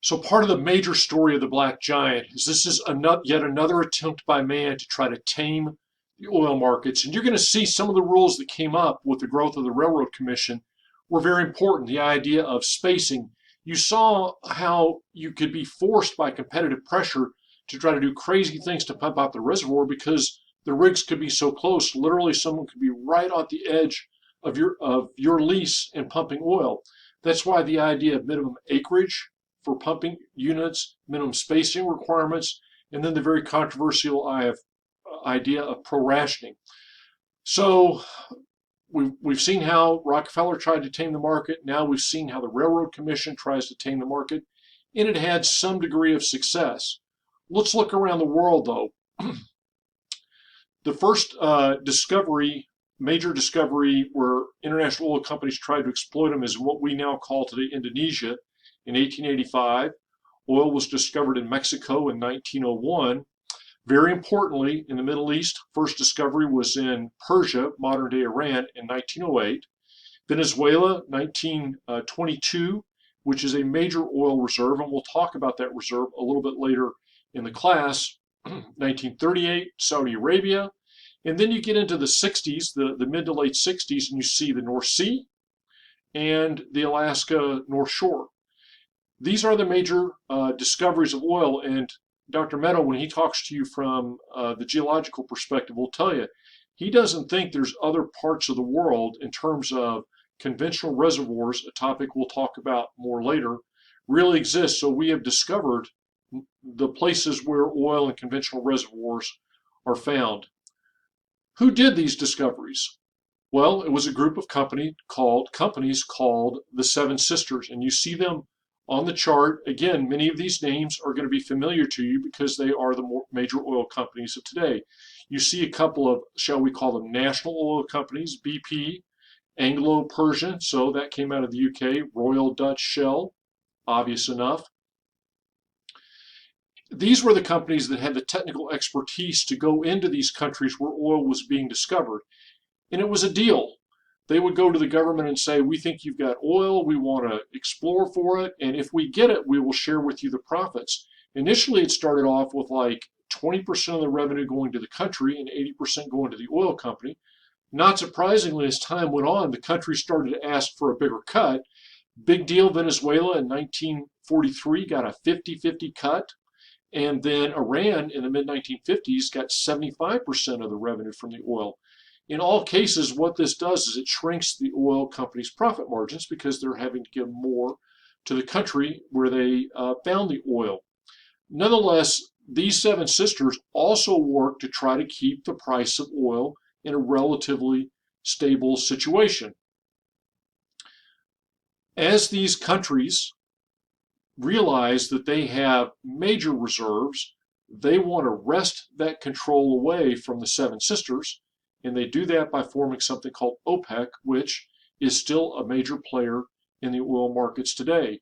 So part of the major story of the Black Giant is this is yet another attempt by man to try to tame the oil markets. And you're going to see some of the rules that came up with the growth of the Railroad Commission were very important. The idea of spacing. You saw how you could be forced by competitive pressure to try to do crazy things to pump out the reservoir because the rigs could be so close. Literally, someone could be right on the edge of your lease and pumping oil. That's why the idea of minimum acreage for pumping units, minimum spacing requirements, and then the very controversial idea of pro-rationing. So we've seen how Rockefeller tried to tame the market. Now we've seen how the Railroad Commission tries to tame the market, and it had some degree of success. Let's look around the world, though. The first major discovery where international oil companies tried to exploit them is what we now call today Indonesia. In 1885, oil was discovered in Mexico in 1901. Very importantly, in the Middle East, first discovery was in Persia, modern-day Iran, in 1908. Venezuela, 1922, which is a major oil reserve, and we'll talk about that reserve a little bit later in the class. 1938, Saudi Arabia. And then you get into the 60s, the mid to late 60s, and you see the North Sea and the Alaska North Shore. These are the major discoveries of oil, and Dr. Meadow, when he talks to you from the geological perspective, will tell you he doesn't think there's other parts of the world in terms of conventional reservoirs, a topic we'll talk about more later, really exist. So we have discovered the places where oil and conventional reservoirs are found. Who did these discoveries? Well, it was a group of companies called the Seven Sisters, and you see them on the chart. Again, many of these names are going to be familiar to you because they are the major oil companies of today. You see a couple of, shall we call them, national oil companies, BP, Anglo-Persian, so that came out of the UK, Royal Dutch Shell, obvious enough. These were the companies that had the technical expertise to go into these countries where oil was being discovered. And it was a deal. They would go to the government and say, we think you've got oil, we want to explore for it, and if we get it, we will share with you the profits. Initially, it started off with like 20% of the revenue going to the country and 80% going to the oil company. Not surprisingly, as time went on, the country started to ask for a bigger cut. Big deal, Venezuela in 1943 got a 50-50 cut, and then Iran in the mid-1950s got 75% of the revenue from the oil. In all cases, what this does is it shrinks the oil company's profit margins because they're having to give more to the country where they found the oil. Nonetheless, these Seven Sisters also work to try to keep the price of oil in a relatively stable situation. As these countries realize that they have major reserves, they want to wrest that control away from the Seven Sisters. And they do that by forming something called OPEC, which is still a major player in the oil markets today.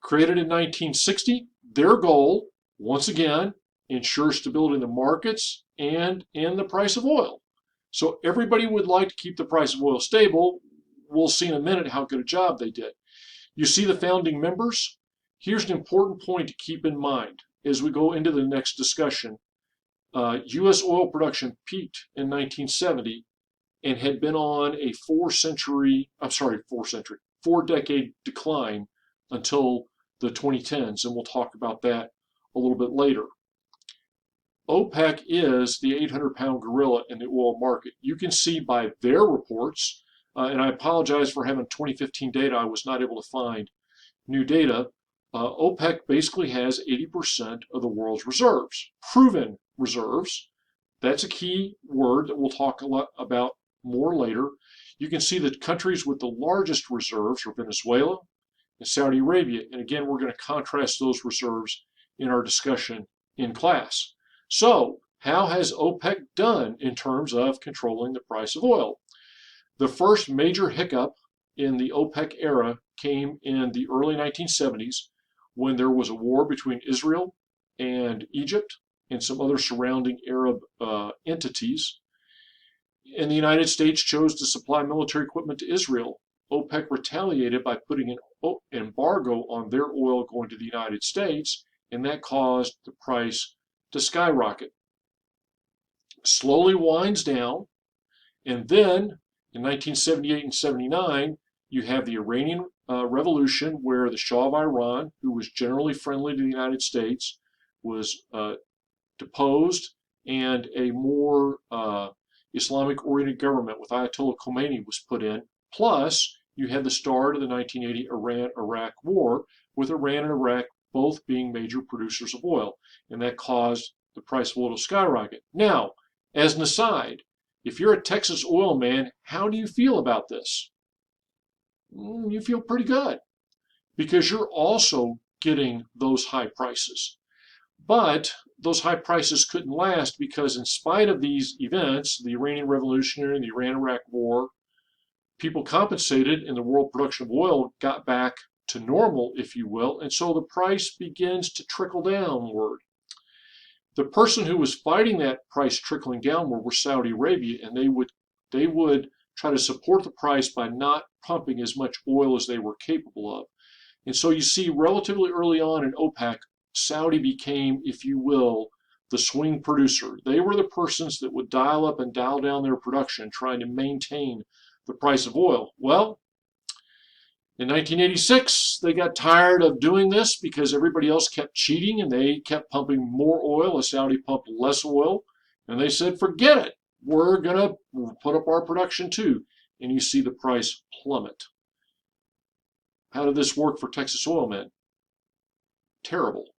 Created in 1960, their goal, once again, ensure stability in the markets and in the price of oil. So everybody would like to keep the price of oil stable. We'll see in a minute how good a job they did. You see the founding members? Here's an important point to keep in mind as we go into the next discussion. U.S. oil production peaked in 1970 and had been on a four-decade decline until the 2010s, and we'll talk about that a little bit later. OPEC is the 800-pound gorilla in the oil market. You can see by their reports, and I apologize for having 2015 data. I was not able to find new data. OPEC basically has 80% of the world's reserves, proven reserves. That's a key word that we'll talk a lot about more later. You can see that countries with the largest reserves are Venezuela and Saudi Arabia. And again, we're going to contrast those reserves in our discussion in class. So, how has OPEC done in terms of controlling the price of oil? The first major hiccup in the OPEC era came in the early 1970s when there was a war between Israel and Egypt and some other surrounding Arab entities. And the United States chose to supply military equipment to Israel. OPEC retaliated by putting an embargo on their oil going to the United States, and that caused the price to skyrocket. Slowly winds down, and then in 1978 and 79, you have the Iranian Revolution, where the Shah of Iran, who was generally friendly to the United States, was deposed, and a more Islamic-oriented government with Ayatollah Khomeini was put in. Plus, you had the start of the 1980 Iran-Iraq War, with Iran and Iraq both being major producers of oil, and that caused the price of oil to skyrocket. Now, as an aside, if you're a Texas oil man, how do you feel about this? You feel pretty good, because you're also getting those high prices. But those high prices couldn't last, because in spite of these events, the Iranian Revolution and the Iran-Iraq War, people compensated and the world production of oil got back to normal, if you will, and so the price begins to trickle downward. The person who was fighting that price trickling downward were Saudi Arabia, and they would try to support the price by not pumping as much oil as they were capable of. And so you see relatively early on in OPEC, Saudi became, if you will, the swing producer. They were the persons that would dial up and dial down their production, trying to maintain the price of oil. Well, in 1986, they got tired of doing this because everybody else kept cheating and they kept pumping more oil as Saudi pumped less oil. And they said, forget it. We're going to put up our production too. And you see the price plummet. How did this work for Texas oil men? Terrible.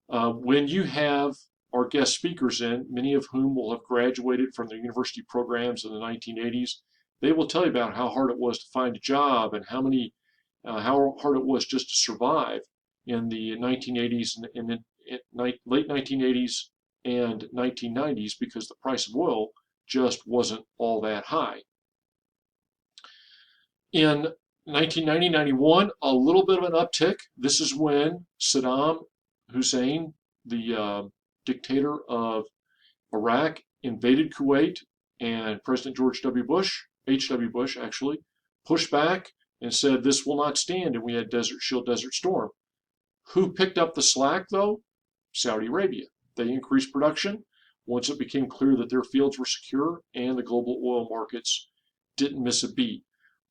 When you have our guest speakers in, many of whom will have graduated from their university programs in the 1980s, they will tell you about how hard it was to find a job and how hard it was just to survive in the 1980s and late 1980s and 1990s, because the price of oil just wasn't all that high. In 1990-91, a little bit of an uptick. This is when Saddam Hussein, the dictator of Iraq, invaded Kuwait, and President George W. Bush, H.W. Bush actually, pushed back and said this will not stand, and we had Desert Shield, Desert Storm. Who picked up the slack, though? Saudi Arabia. They increased production once it became clear that their fields were secure and the global oil markets didn't miss a beat.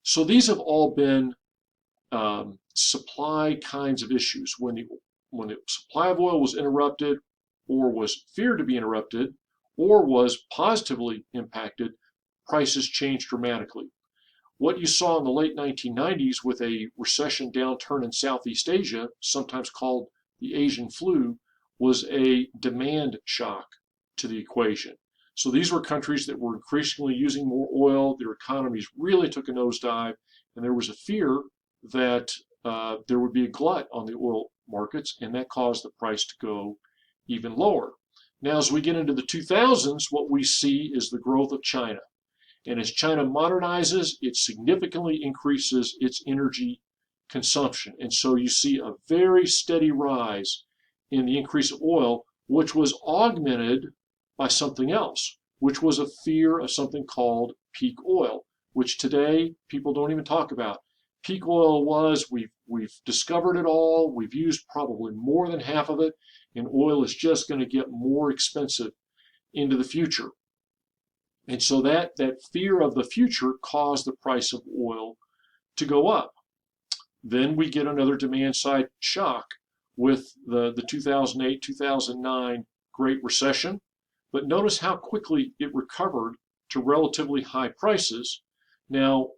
So these have all been supply kinds of issues. When the supply of oil was interrupted, or was feared to be interrupted, or was positively impacted, prices changed dramatically. What you saw in the late 1990s with a recession downturn in Southeast Asia, sometimes called the Asian flu, was a demand shock to the equation. So these were countries that were increasingly using more oil, their economies really took a nosedive, and there was a fear that there would be a glut on the oil markets, and that caused the price to go even lower. Now, as we get into the 2000s, what we see is the growth of China. And as China modernizes, it significantly increases its energy consumption. And so you see a very steady rise in the increase of oil, which was augmented by something else, which was a fear of something called peak oil, which today people don't even talk about. Peak oil was, we've discovered it all, we've used probably more than half of it, and oil is just going to get more expensive into the future. And so that fear of the future caused the price of oil to go up. Then we get another demand side shock with the 2008-2009 Great Recession. But notice how quickly it recovered to relatively high prices. Now,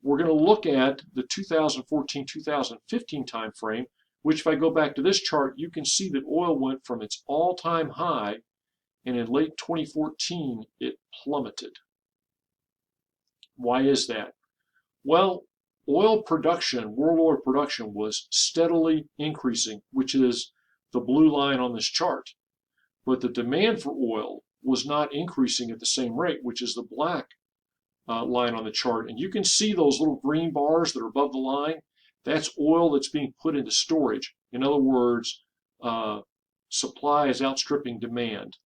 we're going to look at the 2014-2015 time frame, which if I go back to this chart, you can see that oil went from its all-time high, and in late 2014, it plummeted. Why is that? Well, oil production, world oil production, was steadily increasing, which is the blue line on this chart. But the demand for oil was not increasing at the same rate, which is the black line on the chart. And you can see those little green bars that are above the line. That's oil that's being put into storage. In other words, supply is outstripping demand.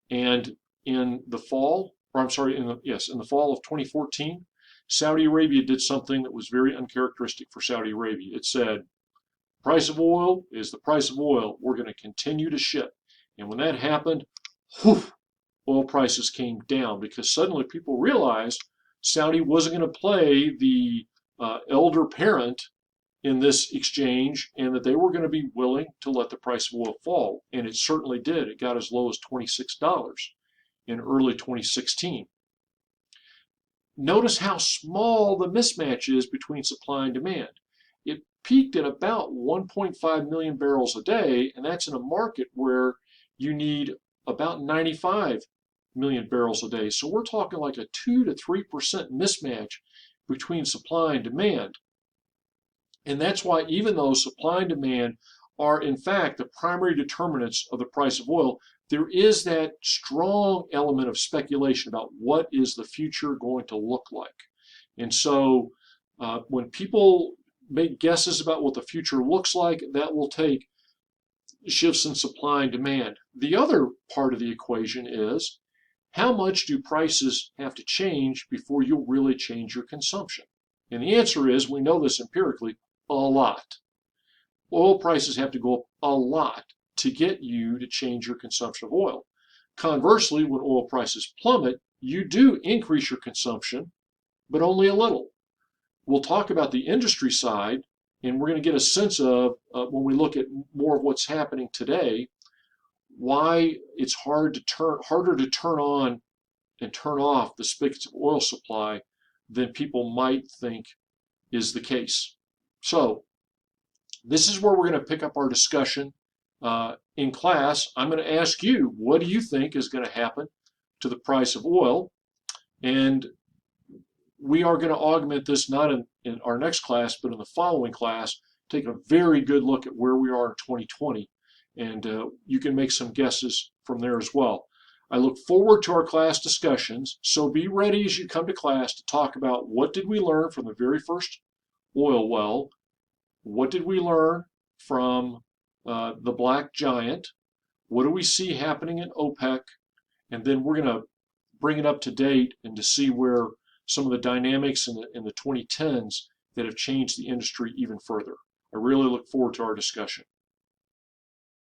And in the fall, or I'm sorry, in the fall of 2014, Saudi Arabia did something that was very uncharacteristic for Saudi Arabia. It said, price of oil is the price of oil. We're going to continue to ship. And when that happened, whew, oil prices came down because suddenly people realized Saudi wasn't going to play the elder parent in this exchange and that they were going to be willing to let the price of oil fall. And it certainly did. It got as low as $26 in early 2016. Notice how small the mismatch is between supply and demand. It peaked at about 1.5 million barrels a day, and that's in a market where you need about 95 million barrels a day. So we're talking like a 2 to 3% mismatch between supply and demand. And that's why even though supply and demand are in fact the primary determinants of the price of oil, there is that strong element of speculation about what is the future going to look like. And so when people make guesses about what the future looks like, that will take shifts in supply and demand. The other part of the equation is how much do prices have to change before you'll really change your consumption? And the answer is, we know this empirically, a lot. Oil prices have to go up a lot to get you to change your consumption of oil. Conversely, when oil prices plummet, you do increase your consumption, but only a little. We'll talk about the industry side, and we're going to get a sense of, when we look at more of what's happening today, why it's harder to turn on and turn off the spigots of oil supply than people might think is the case. So this is where we're going to pick up our discussion. In class, I'm going to ask you, what do you think is going to happen to the price of oil? And we are going to augment this not in our next class, but in the following class, taking a very good look at where we are in 2020. And you can make some guesses from there as well. I look forward to our class discussions, so be ready as you come to class to talk about what did we learn from the very first oil well, what did we learn from the black giant, what do we see happening in OPEC, and then we're going to bring it up to date and to see where some of the dynamics in the 2010s that have changed the industry even further. I really look forward to our discussion.